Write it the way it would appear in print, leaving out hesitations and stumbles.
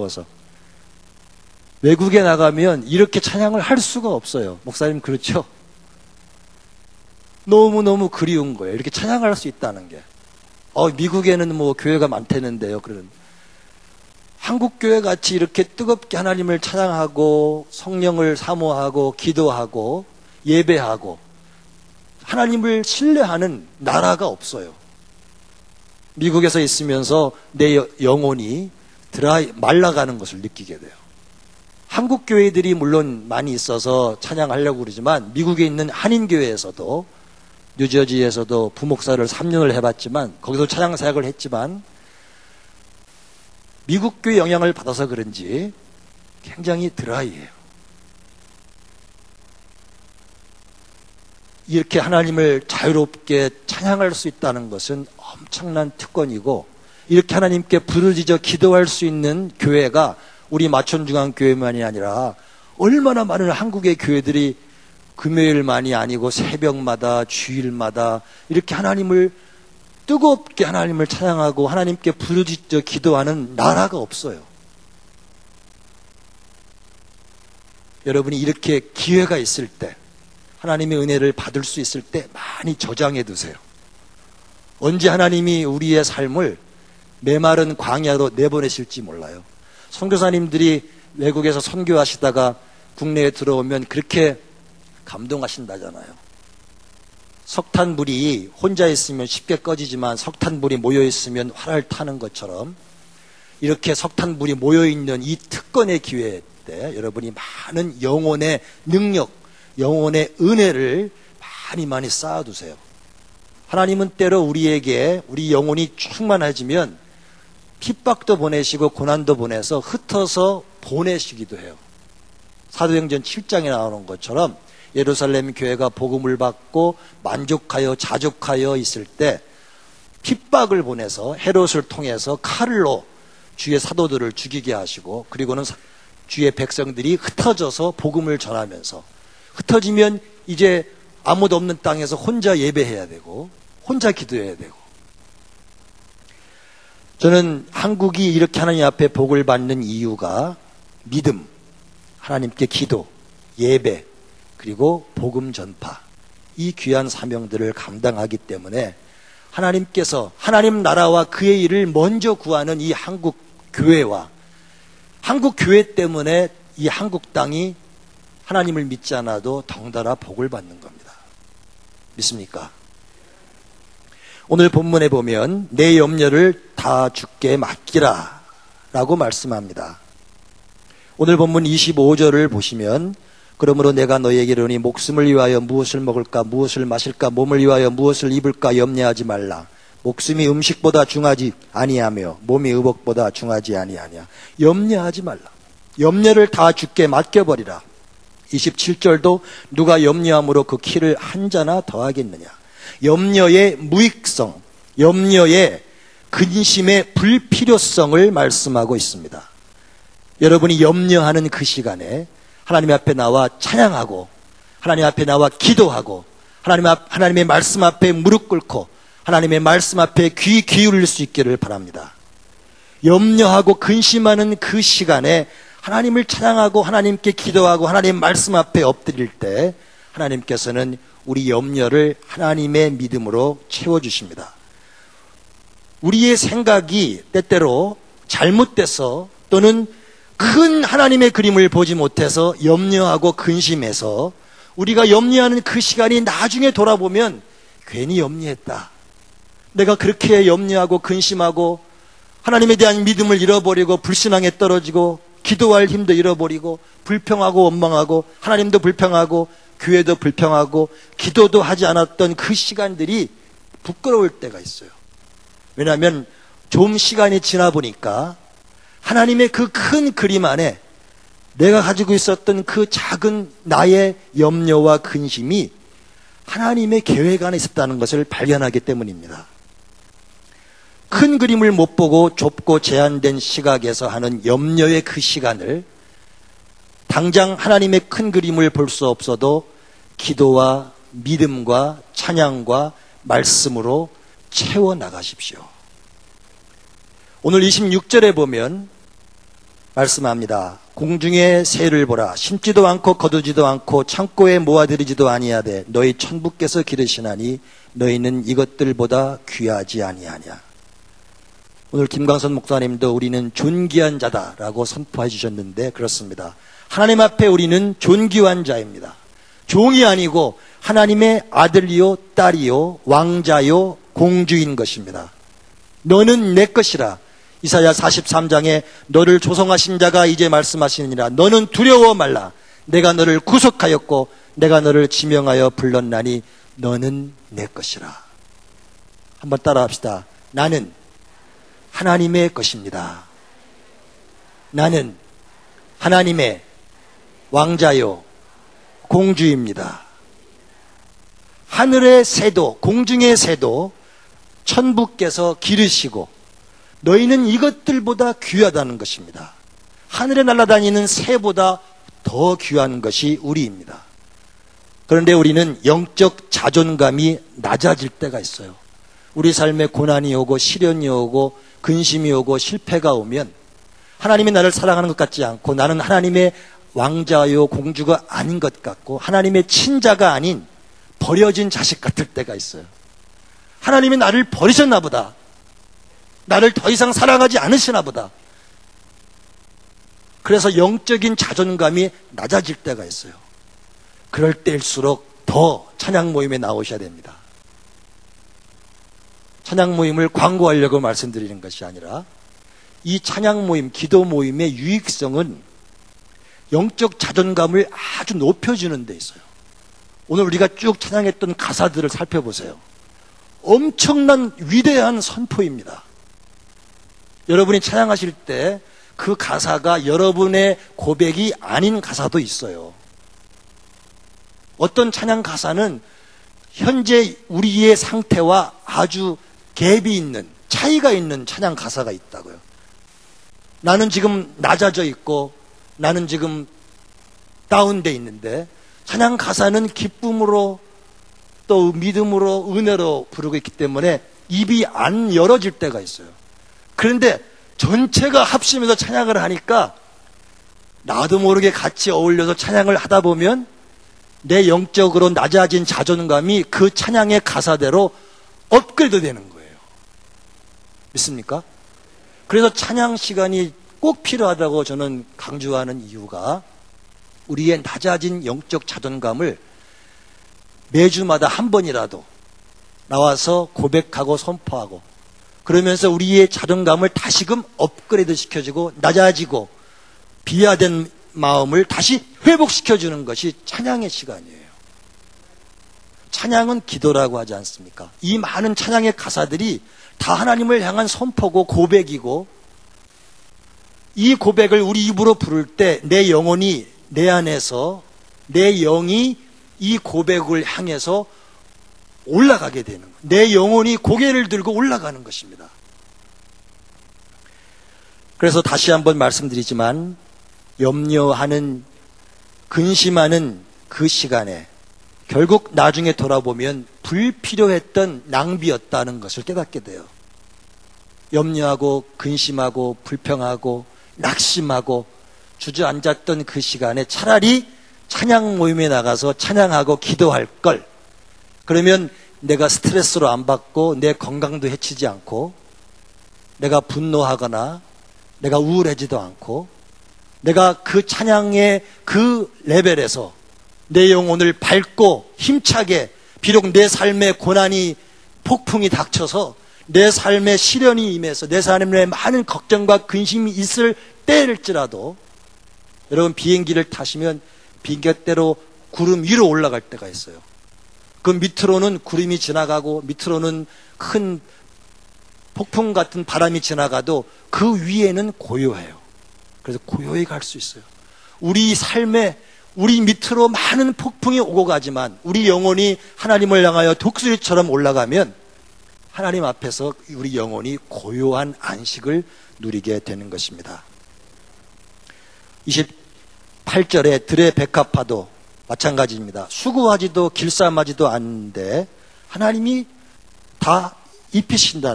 어서 외국에 나가면 이렇게 찬양을 할 수가 없어요. 목사님 그렇죠? 너무너무 그리운 거예요. 이렇게 찬양할 수 있다는 게. 미국에는 뭐 교회가 많다는데요. 그런 한국 교회 같이 이렇게 뜨겁게 하나님을 찬양하고 성령을 사모하고 기도하고 예배하고 하나님을 신뢰하는 나라가 없어요. 미국에서 있으면서 내 영혼이 말라가는 것을 느끼게 돼요. 한국 교회들이 물론 많이 있어서 찬양하려고 그러지만 미국에 있는 한인교회에서도 뉴저지에서도 부목사를 3년을 해봤지만 거기서 찬양 사역을 했지만 미국 교회 영향을 받아서 그런지 굉장히 드라이해요. 이렇게 하나님을 자유롭게 찬양할 수 있다는 것은 엄청난 특권이고 이렇게 하나님께 부르짖어 기도할 수 있는 교회가 우리 마천중앙교회만이 아니라 얼마나 많은 한국의 교회들이 금요일만이 아니고 새벽마다 주일마다 이렇게 하나님을 뜨겁게 하나님을 찬양하고 하나님께 부르짖어 기도하는 나라가 없어요. 여러분이 이렇게 기회가 있을 때 하나님의 은혜를 받을 수 있을 때 많이 저장해 두세요. 언제 하나님이 우리의 삶을 메마른 광야로 내보내실지 몰라요. 선교사님들이 외국에서 선교하시다가 국내에 들어오면 그렇게 감동하신다잖아요. 석탄불이 혼자 있으면 쉽게 꺼지지만 석탄불이 모여있으면 활활 타는 것처럼 이렇게 석탄불이 모여있는 이 특권의 기회 때 여러분이 많은 영혼의 능력, 영혼의 은혜를 많이 쌓아두세요. 하나님은 때로 우리에게 우리 영혼이 충만해지면 핍박도 보내시고 고난도 보내서 흩어서 보내시기도 해요. 사도행전 7장에 나오는 것처럼 예루살렘 교회가 복음을 받고 만족하여 자족하여 있을 때 핍박을 보내서 헤롯을 통해서 칼로 주의 사도들을 죽이게 하시고 그리고는 주의 백성들이 흩어져서 복음을 전하면서 흩어지면 이제 아무도 없는 땅에서 혼자 예배해야 되고 혼자 기도해야 되고 저는 한국이 이렇게 하나님 앞에 복을 받는 이유가 믿음, 하나님께 기도, 예배 그리고 복음 전파 이 귀한 사명들을 감당하기 때문에 하나님께서 하나님 나라와 그의 일을 먼저 구하는 이 한국 교회와 한국 교회 때문에 이 한국 땅이 하나님을 믿지 않아도 덩달아 복을 받는 겁니다. 믿습니까? 오늘 본문에 보면 내 염려를 다 주께 맡기라 라고 말씀합니다. 오늘 본문 25절을 보시면 그러므로 내가 너에게 이르노니 목숨을 위하여 무엇을 먹을까 무엇을 마실까 몸을 위하여 무엇을 입을까 염려하지 말라. 목숨이 음식보다 중하지 아니하며 몸이 의복보다 중하지 아니하냐. 염려하지 말라. 염려를 다 주께 맡겨버리라. 27절도 누가 염려함으로 그 키를 한 자나 더하겠느냐. 염려의 무익성, 염려의 근심의 불필요성을 말씀하고 있습니다. 여러분이 염려하는 그 시간에 하나님 앞에 나와 찬양하고 하나님 앞에 나와 기도하고 하나님의 말씀 앞에 무릎 꿇고 하나님의 말씀 앞에 귀 기울일 수 있기를 바랍니다. 염려하고 근심하는 그 시간에 하나님을 찬양하고 하나님께 기도하고 하나님 말씀 앞에 엎드릴 때 하나님께서는 우리 염려를 하나님의 믿음으로 채워주십니다. 우리의 생각이 때때로 잘못돼서 또는 큰 하나님의 그림을 보지 못해서 염려하고 근심해서 우리가 염려하는 그 시간이 나중에 돌아보면 괜히 염려했다. 내가 그렇게 염려하고 근심하고 하나님에 대한 믿음을 잃어버리고 불신앙에 떨어지고 기도할 힘도 잃어버리고 불평하고 원망하고 하나님도 불평하고 교회도 불평하고 기도도 하지 않았던 그 시간들이 부끄러울 때가 있어요. 왜냐하면 좀 시간이 지나 보니까 하나님의 그 큰 그림 안에 내가 가지고 있었던 그 작은 나의 염려와 근심이 하나님의 계획 안에 있었다는 것을 발견하기 때문입니다. 큰 그림을 못 보고 좁고 제한된 시각에서 하는 염려의 그 시간을 당장 하나님의 큰 그림을 볼 수 없어도 기도와 믿음과 찬양과 말씀으로 채워나가십시오. 오늘 26절에 보면 말씀합니다. 공중의 새를 보라. 심지도 않고 거두지도 않고 창고에 모아들이지도 아니하되 너희 천부께서 기르시나니 너희는 이것들보다 귀하지 아니하냐. 오늘 김광선 목사님도 우리는 존귀한 자다라고 선포해 주셨는데 그렇습니다. 하나님 앞에 우리는 존귀한 자입니다. 종이 아니고 하나님의 아들이요 딸이요 왕자요 공주인 것입니다. 너는 내 것이라. 이사야 43장에 너를 조성하신 자가 이제 말씀하시느니라. 너는 두려워 말라. 내가 너를 구속하였고 내가 너를 지명하여 불렀나니 너는 내 것이라. 한번 따라합시다. 나는 하나님의 것입니다. 나는 하나님의 왕자요 공주입니다. 하늘의 새도 공중의 새도 천부께서 기르시고 너희는 이것들보다 귀하다는 것입니다. 하늘에 날아다니는 새보다 더 귀한 것이 우리입니다. 그런데 우리는 영적 자존감이 낮아질 때가 있어요. 우리 삶에 고난이 오고 시련이 오고 근심이 오고 실패가 오면 하나님이 나를 사랑하는 것 같지 않고 나는 하나님의 왕자요 공주가 아닌 것 같고 하나님의 친자가 아닌 버려진 자식 같을 때가 있어요. 하나님이 나를 버리셨나 보다. 나를 더 이상 사랑하지 않으시나 보다. 그래서 영적인 자존감이 낮아질 때가 있어요. 그럴 때일수록 더 찬양 모임에 나오셔야 됩니다. 찬양 모임을 광고하려고 말씀드리는 것이 아니라 이 찬양 모임, 기도 모임의 유익성은 영적 자존감을 아주 높여주는 데 있어요. 오늘 우리가 쭉 찬양했던 가사들을 살펴보세요. 엄청난 위대한 선포입니다. 여러분이 찬양하실 때 그 가사가 여러분의 고백이 아닌 가사도 있어요. 어떤 찬양 가사는 현재 우리의 상태와 아주 갭이 있는, 차이가 있는 찬양 가사가 있다고요. 나는 지금 낮아져 있고 나는 지금 다운돼 있는데 찬양 가사는 기쁨으로 또 믿음으로 은혜로 부르고 있기 때문에 입이 안 열어질 때가 있어요. 그런데 전체가 합심해서 찬양을 하니까 나도 모르게 같이 어울려서 찬양을 하다 보면 내 영적으로 낮아진 자존감이 그 찬양의 가사대로 업그레이드 되는 거예요. 믿습니까? 그래서 찬양 시간이 꼭 필요하다고 저는 강조하는 이유가 우리의 낮아진 영적 자존감을 매주마다 한 번이라도 나와서 고백하고 선포하고 그러면서 우리의 자존감을 다시금 업그레이드 시켜주고 낮아지고 비하된 마음을 다시 회복시켜주는 것이 찬양의 시간이에요. 찬양은 기도라고 하지 않습니까? 이 많은 찬양의 가사들이 다 하나님을 향한 선포고 고백이고 이 고백을 우리 입으로 부를 때 내 영혼이 내 안에서 내 영이 이 고백을 향해서 올라가게 되는 거예요. 내 영혼이 고개를 들고 올라가는 것입니다. 그래서 다시 한번 말씀드리지만 염려하는 근심하는 그 시간에 결국 나중에 돌아보면 불필요했던 낭비였다는 것을 깨닫게 돼요. 염려하고 근심하고 불평하고 낙심하고 주저앉았던 그 시간에 차라리 찬양 모임에 나가서 찬양하고 기도할 걸. 그러면 내가 스트레스로 안 받고 내 건강도 해치지 않고 내가 분노하거나 내가 우울해지도 않고 내가 그 찬양의 그 레벨에서 내 영혼을 밝고 힘차게 비록 내 삶에 고난이 폭풍이 닥쳐서 내 삶에 시련이 임해서 내 삶에 많은 걱정과 근심이 있을 때일지라도 여러분 비행기를 타시면 비행기 때로 구름 위로 올라갈 때가 있어요. 그 밑으로는 구름이 지나가고 밑으로는 큰 폭풍 같은 바람이 지나가도 그 위에는 고요해요. 그래서 고요히 갈 수 있어요. 우리 삶에 우리 밑으로 많은 폭풍이 오고 가지만 우리 영혼이 하나님을 향하여 독수리처럼 올라가면 하나님 앞에서 우리 영혼이 고요한 안식을 누리게 되는 것입니다. 28절에 들의 백합화도 마찬가지입니다. 수고하지도 길쌈하지도 않는데 하나님이 다 입히신다.